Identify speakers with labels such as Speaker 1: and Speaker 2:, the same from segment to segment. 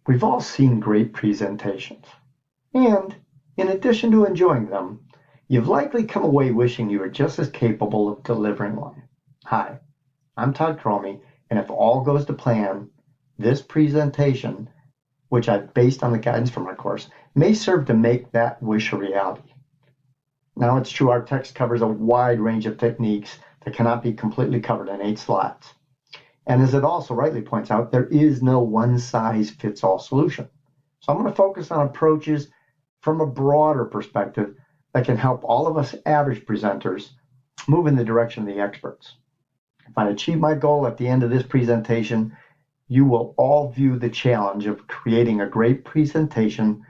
Speaker 1: We've all seen great presentations, and in addition to enjoying them, you've likely come away wishing you were just as capable of delivering one. Hi, I'm Todd Cromie, and if all goes to plan, this presentation, which I've based on the guidance from my course, may serve to make that wish a reality. Now, it's true our text covers a wide range of techniques that cannot be completely covered in 8 slides. And as it also rightly points out, there is no one-size-fits-all solution. So I'm going to focus on approaches from a broader perspective that can help all of us average presenters move in the direction of the experts. If I achieve my goal at the end of this presentation, you will all view the challenge of creating a great presentation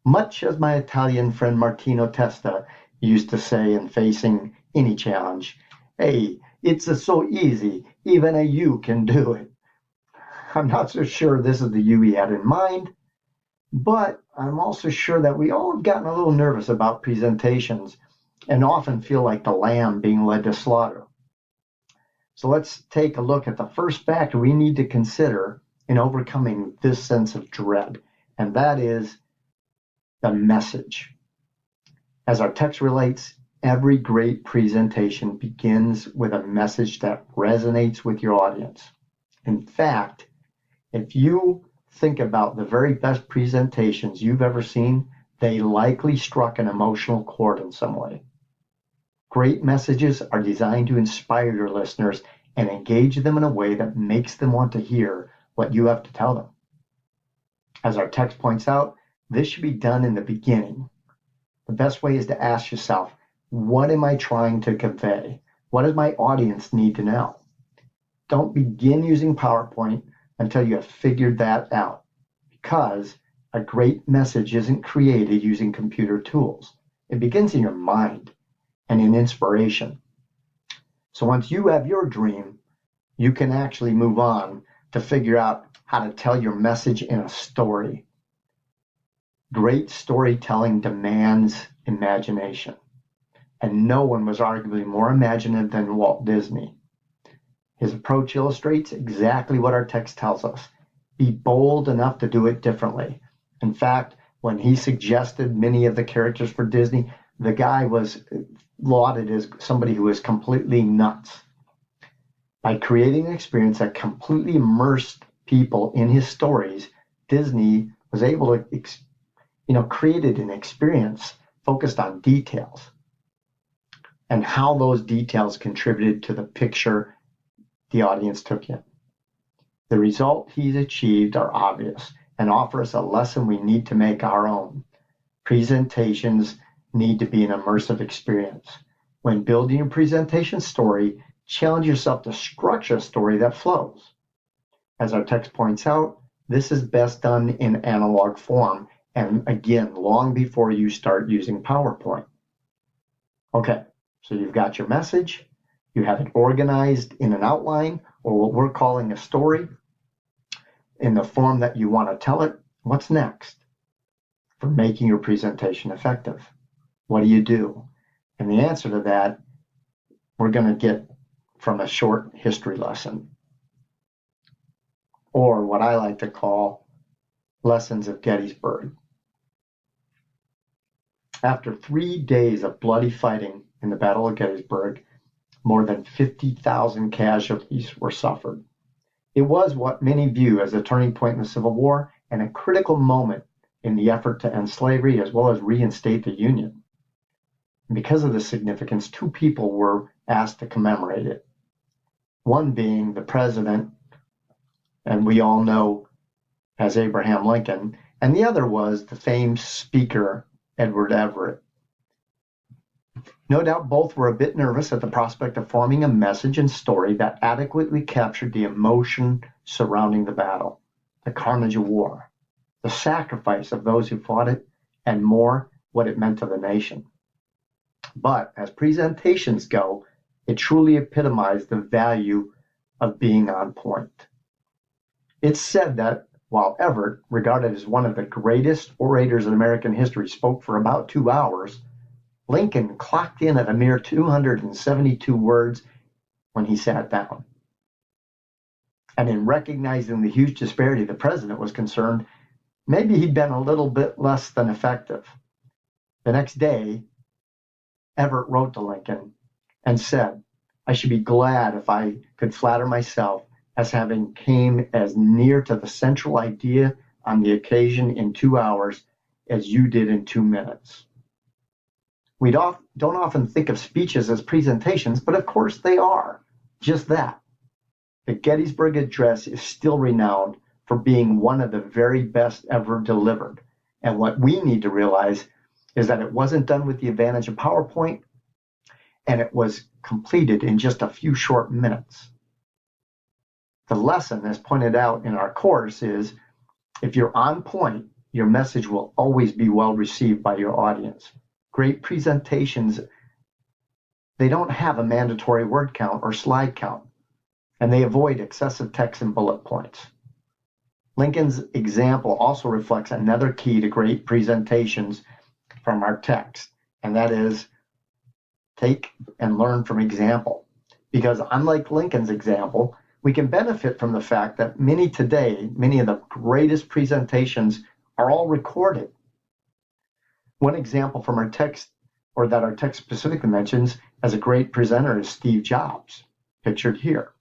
Speaker 1: much as my Italian friend Martino Testa used to say in facing any challenge. Hey, it's so easy, even a you can do it. I'm not so sure this is the you he had in mind, but I'm also sure that we all have gotten a little nervous about presentations and often feel like the lamb being led to slaughter. So let's take a look at the first factor we need to consider in overcoming this sense of dread, and that is the message. As our text relates, every great presentation begins with a message that resonates with your audience. In fact, if you think about the very best presentations you've ever seen, they likely struck an emotional chord in some way. Great messages are designed to inspire your listeners and engage them in a way that makes them want to hear what you have to tell them. As our text points out, this should be done in the beginning. The best way is to ask yourself, what am I trying to convey? What does my audience need to know? Don't begin using PowerPoint until you have figured that out, because a great message isn't created using computer tools. It begins in your mind and in inspiration. So once you have your dream, you can actually move on to figure out how to tell your message in a story. Great storytelling demands imagination, and no one was arguably more imaginative than Walt Disney. His approach illustrates exactly what our text tells us. Be bold enough to do it differently. In fact, when he suggested many of the characters for Disney, the guy was lauded as somebody who was completely nuts. By creating an experience that completely immersed people in his stories, Disney was able to created an experience focused on details and how those details contributed to the picture the audience took in. The result he's achieved are obvious and offer us a lesson we need to make our own. Presentations need to be an immersive experience. When building a presentation story, challenge yourself to structure a story that flows. As our text points out, this is best done in analog form, and again, long before you start using PowerPoint. Okay, so you've got your message, you have it organized in an outline, or what we're calling a story, in the form that you want to tell it. What's next for making your presentation effective? What do you do? And the answer to that, we're going to get from a short history lesson, or what I like to call Lessons of Gettysburg. After 3 days of bloody fighting in the Battle of Gettysburg, more than 50,000 casualties were suffered. It was what many view as a turning point in the Civil War and a critical moment in the effort to end slavery as well as reinstate the Union. And because of this significance, 2 people were asked to commemorate it. One being the president, and we all know as Abraham Lincoln, and the other was the famed speaker, Edward Everett. No doubt both were a bit nervous at the prospect of forming a message and story that adequately captured the emotion surrounding the battle, the carnage of war, the sacrifice of those who fought it, and more, what it meant to the nation. But as presentations go, it truly epitomized the value of being on point. It's said that while Everett, regarded as one of the greatest orators in American history, spoke for about 2 hours, Lincoln clocked in at a mere 272 words when he sat down. And in recognizing the huge disparity, the president was concerned Maybe he'd been a little bit less than effective. The next day, Everett wrote to Lincoln and said, I should be glad if I could flatter myself as having came as near to the central idea on the occasion in 2 hours as you did in 2 minutes. We don't often think of speeches as presentations, but of course they are. Just that. The Gettysburg Address is still renowned for being one of the very best ever delivered. And what we need to realize is that it wasn't done with the advantage of PowerPoint, and it was completed in just a few short minutes. The lesson, as pointed out in our course, is if you're on point, your message will always be well received by your audience. Great presentations, they don't have a mandatory word count or slide count, and they avoid excessive text and bullet points. Lincoln's example also reflects another key to great presentations from our text, and that is take and learn from example. Because unlike Lincoln's example, we can benefit from the fact that many of the greatest presentations are all recorded. One example from our text, or that our text specifically mentions as a great presenter, is Steve Jobs, pictured here,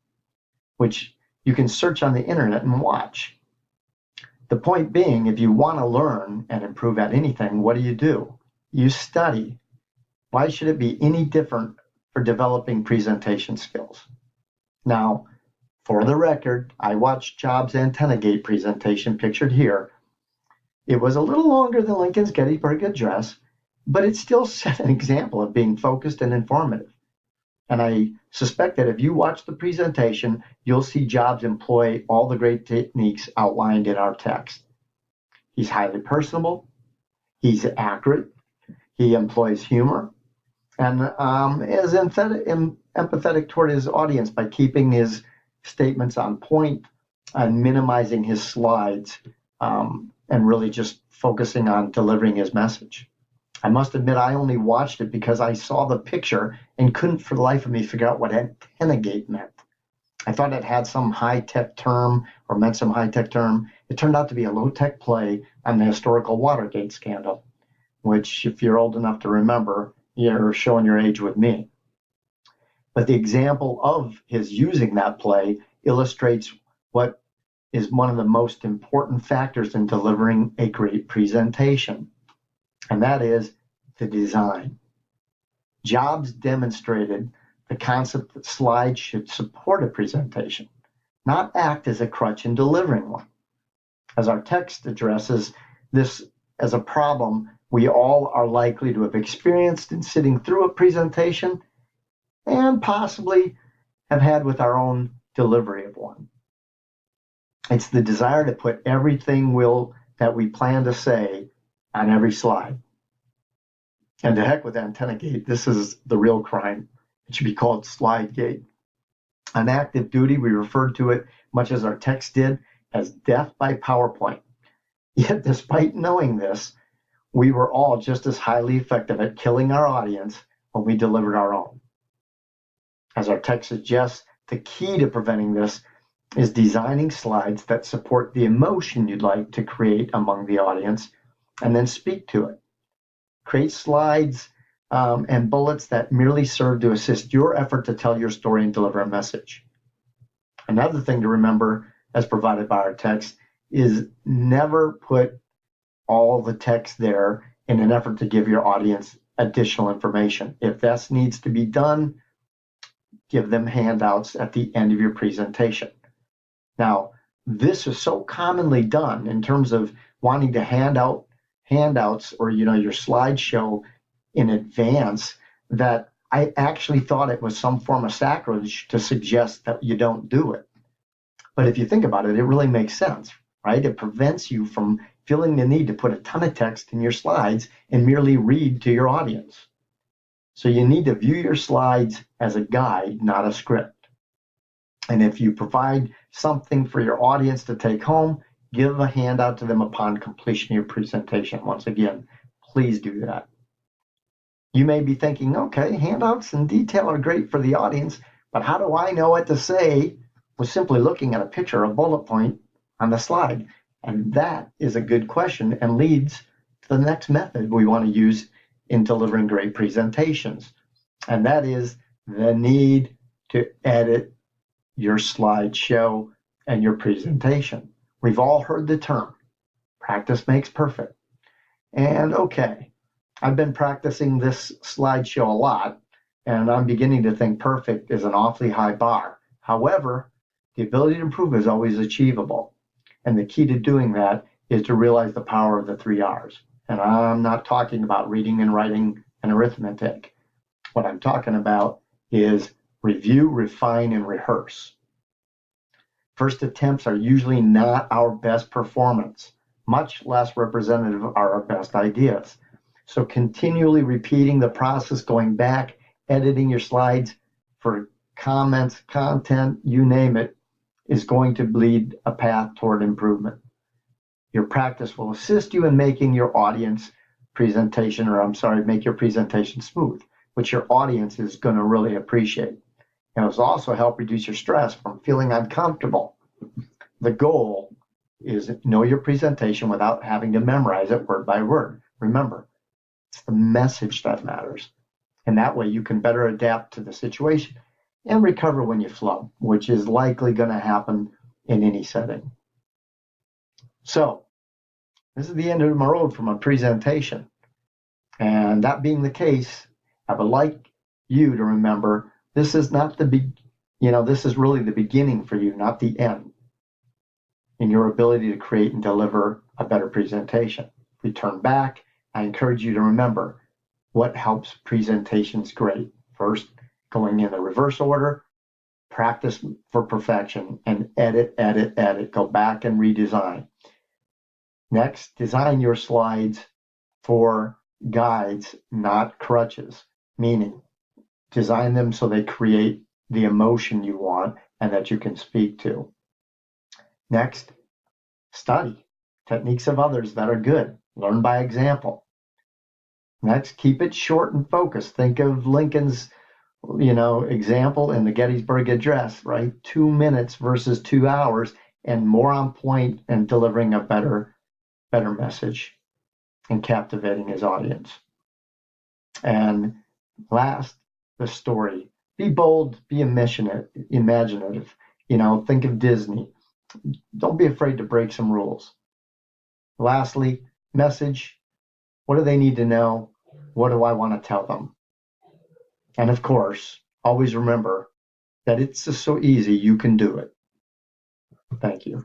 Speaker 1: which you can search on the internet and watch. The point being, if you want to learn and improve at anything, what do? You study. Why should it be any different for developing presentation skills? Now, for the record, I watched Jobs' Antenna Gate presentation pictured here. It was a little longer than Lincoln's Gettysburg Address, but it still set an example of being focused and informative. And I suspect that if you watch the presentation, you'll see Jobs employ all the great techniques outlined in our text. He's highly personable, he's accurate, he employs humor, and is empathetic toward his audience by keeping his statements on point and minimizing his slides, and really just focusing on delivering his message. I must admit, I only watched it because I saw the picture and couldn't for the life of me figure out what antenna gate meant. I thought it had some high-tech term or meant some high-tech term. It turned out to be a low-tech play on the historical Watergate scandal, which, if you're old enough to remember, you're showing your age with me. But the example of his using that play illustrates what is one of the most important factors in delivering a great presentation, and that is the design. Jobs demonstrated the concept that slides should support a presentation, not act as a crutch in delivering one. As our text addresses this as a problem we all are likely to have experienced in sitting through a presentation and possibly have had with our own delivery of one. It's the desire to put everything that we plan to say on every slide. And to heck with Antenna Gate, this is the real crime. It should be called Slide Gate. On active duty, we referred to it, much as our text did, as death by PowerPoint. Yet despite knowing this, we were all just as highly effective at killing our audience when we delivered our own. As our text suggests, the key to preventing this is designing slides that support the emotion you'd like to create among the audience, and then speak to it. Create slides and bullets that merely serve to assist your effort to tell your story and deliver a message. Another thing to remember, as provided by our text, is never put all the text there in an effort to give your audience additional information. If that needs to be done, give them handouts at the end of your presentation. Now, this is so commonly done in terms of wanting to hand out handouts or your slideshow in advance that I actually thought it was some form of sacrilege to suggest that you don't do it. But if you think about it, it really makes sense, right? It prevents you from feeling the need to put a ton of text in your slides and merely read to your audience. So you need to view your slides as a guide, not a script. And if you provide something for your audience to take home, give a handout to them upon completion of your presentation. Once again, please do that. You may be thinking, okay, handouts and detail are great for the audience, but how do I know what to say with simply looking at a picture or bullet point on the slide? And that is a good question and leads to the next method we want to use in delivering great presentations. And that is the need to edit your slideshow and your presentation. We've all heard the term, practice makes perfect. And okay, I've been practicing this slideshow a lot, and I'm beginning to think perfect is an awfully high bar. However, the ability to improve is always achievable. And the key to doing that is to realize the power of the 3 R's. And I'm not talking about reading and writing and arithmetic. What I'm talking about is review, refine, and rehearse. First attempts are usually not our best performance, much less representative of our best ideas. So continually repeating the process, going back, editing your slides for comments, content, you name it, is going to lead a path toward improvement. Your practice will assist you in making your audience presentation, make your presentation smooth, which your audience is going to really appreciate. And it will also help reduce your stress from feeling uncomfortable. The goal is know your presentation without having to memorize it word by word. Remember, it's the message that matters. And that way you can better adapt to the situation and recover when you flub, which is likely going to happen in any setting. So this is the end of my road for my presentation. And that being the case, I would like you to remember this is not this is really the beginning for you, not the end in your ability to create and deliver a better presentation. Return back. I encourage you to remember what helps presentations great. First, going in the reverse order, practice for perfection, and edit, edit, edit. Go back and redesign. Next, design your slides for guides, not crutches, meaning design them so they create the emotion you want and that you can speak to. Next, study techniques of others that are good. Learn by example. Next, keep it short and focused. Think of Lincoln's, example in the Gettysburg Address, right? 2 minutes versus 2 hours, and more on point and delivering a better message and captivating his audience. And last, the story. Be bold, be imaginative. Think of Disney. Don't be afraid to break some rules. Lastly, message. What do they need to know? What do I want to tell them? And of course, always remember that it's just so easy, you can do it. Thank you.